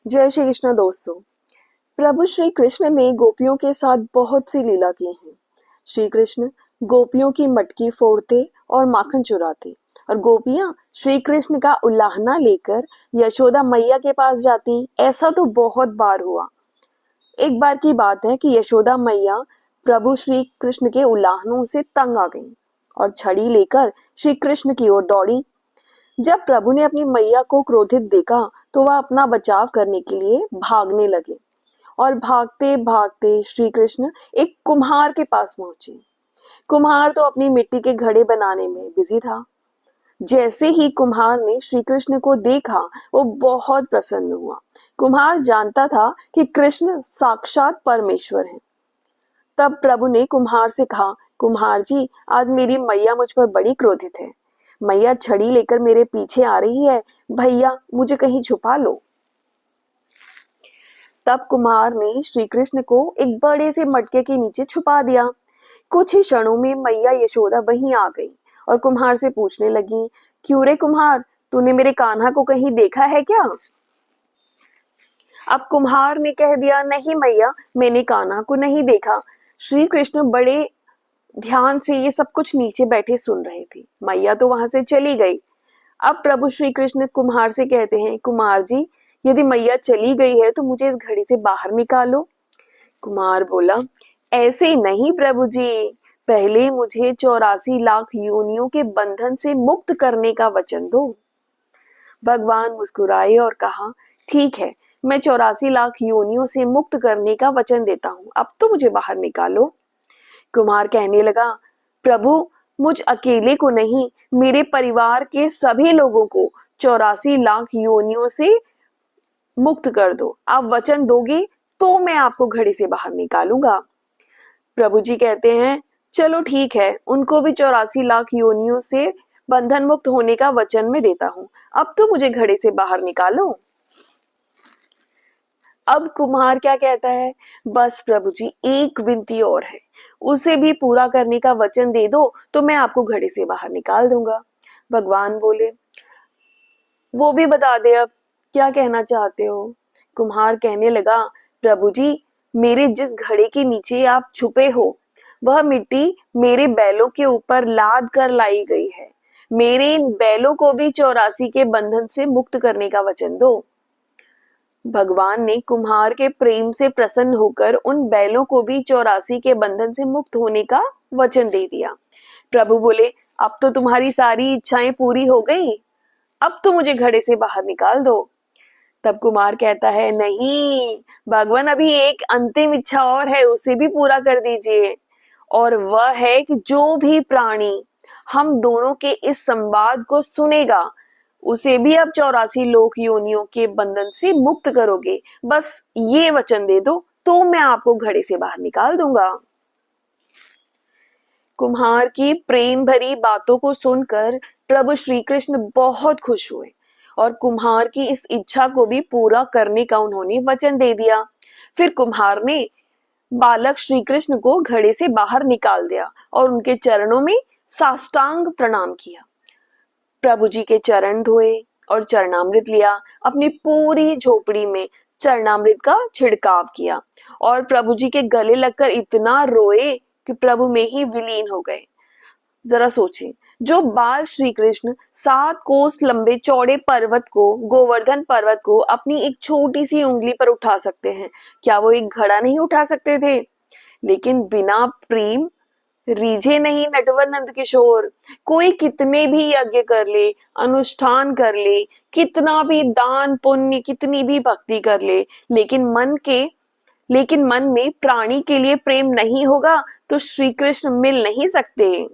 जय श्री कृष्ण दोस्तों। प्रभु श्री कृष्ण ने गोपियों के साथ बहुत सी लीला की हैं। श्री कृष्ण गोपियों की मटकी फोड़ते और माखन चुराते और गोपियां श्री कृष्ण का उल्लाहना लेकर यशोदा मैया के पास जाती। ऐसा तो बहुत बार हुआ। एक बार की बात है कि यशोदा मैया प्रभु श्री कृष्ण के उल्लाहनों से तंग आ गईं और छड़ी लेकर श्री कृष्ण की ओर दौड़ी। जब प्रभु ने अपनी मैया को क्रोधित देखा तो वह अपना बचाव करने के लिए भागने लगे और भागते भागते श्री कृष्ण एक कुम्हार के पास पहुंचे। कुम्हार तो अपनी मिट्टी के घड़े बनाने में बिजी था। जैसे ही कुम्हार ने श्री कृष्ण को देखा वो बहुत प्रसन्न हुआ। कुम्हार जानता था कि कृष्ण साक्षात परमेश्वर हैं। तब प्रभु ने कुम्हार से कहा, कुम्हार जी, आज मेरी मैया मुझ पर बड़ी क्रोधित है। मैया छड़ी लेकर मेरे पीछे आ रही है। भैया मुझे कहीं छुपा लो। तब कुम्हार ने श्री कृष्ण को एक बड़े से मटके के नीचे छुपा दिया। कुछ ही क्षणों में मैया यशोदा वहीं आ गई और कुम्हार से पूछने लगी, क्यों रे कुम्हार, तूने मेरे कान्हा को कहीं देखा है क्या? अब कुम्हार ने कह दिया, नहीं मैया, मैंने कान्हा को नहीं देखा। श्री कृष्ण बड़े ध्यान से ये सब कुछ नीचे बैठे सुन रहे थे। मैया तो वहां से चली गई। अब प्रभु श्री कृष्ण कुम्हार से कहते हैं, कुम्हार जी, यदि मैया चली गई है तो मुझे इस घड़ी से बाहर निकालो। कुमार बोला, ऐसे नहीं प्रभु जी, पहले मुझे 84 लाख योनियों के बंधन से मुक्त करने का वचन दो। भगवान मुस्कुराए और कहा, ठीक है, मैं 84 लाख योनियों से मुक्त करने का वचन देता हूँ, अब तो मुझे बाहर निकालो। कुमार कहने लगा, प्रभु, मुझ अकेले को नहीं, मेरे परिवार के सभी लोगों को 84 लाख योनियों से मुक्त कर दो। आप वचन दोगे तो मैं आपको घड़े से बाहर निकालूंगा। प्रभु जी कहते हैं, चलो ठीक है, उनको भी 84 लाख योनियों से बंधन मुक्त होने का वचन मैं देता हूँ, अब तो मुझे घड़े से बाहर निकालो। अब कुम्हार क्या कहता है, बस प्रभु जी, एक विनती और है, उसे भी पूरा करने का वचन दे दो तो मैं आपको घड़े से बाहर निकाल दूंगा। भगवान बोले, वो भी बता दे, अब क्या कहना चाहते हो? कुम्हार कहने लगा, प्रभु जी, मेरे जिस घड़े के नीचे आप छुपे हो वह मिट्टी मेरे बैलों के ऊपर लाद कर लाई गई है। मेरे इन बैलों को भी 84 के बंधन से मुक्त करने का वचन दो। भगवान ने कुम्हार के प्रेम से प्रसन्न होकर उन बैलों को भी 84 के बंधन से मुक्त होने का वचन दे दिया। प्रभु बोले, अब तो तुम्हारी सारी इच्छाएं पूरी हो गई, अब तो मुझे घड़े से बाहर निकाल दो। तब कुमार कहता है, नहीं भगवान, अभी एक अंतिम इच्छा और है, उसे भी पूरा कर दीजिए। और वह है कि जो भी प्राणी हम दोनों के इस संवाद को सुनेगा उसे भी अब 84 लोक योनियों के बंधन से मुक्त करोगे। बस ये वचन दे दो तो मैं आपको घड़े से बाहर निकाल दूंगा। कुम्हार की प्रेम भरी बातों को सुनकर प्रभु श्री कृष्ण बहुत खुश हुए और कुम्हार की इस इच्छा को भी पूरा करने का उन्होंने वचन दे दिया। फिर कुम्हार ने बालक श्री कृष्ण को घड़े से बाहर निकाल दिया और उनके चरणों में साष्टांग प्रणाम किया। प्रभु जी के चरण धोए और चरणामृत लिया। अपनी पूरी झोपड़ी में चरणामृत का छिड़काव किया और प्रभु जी के गले लगकर इतना रोए कि प्रभु में ही विलीन हो गए। जरा सोचें, जो बाल श्री कृष्ण 7 कोस लंबे चौड़े पर्वत को, गोवर्धन पर्वत को अपनी एक छोटी सी उंगली पर उठा सकते हैं, क्या वो एक घड़ा नहीं उठा सकते थे? लेकिन बिना प्रेम रीझे नहीं नटवर नंद किशोर। कोई कितने भी यज्ञ कर ले, अनुष्ठान कर ले, कितना भी दान पुण्य, कितनी भी भक्ति कर ले, लेकिन मन में प्राणी के लिए प्रेम नहीं होगा तो श्री कृष्ण मिल नहीं सकते।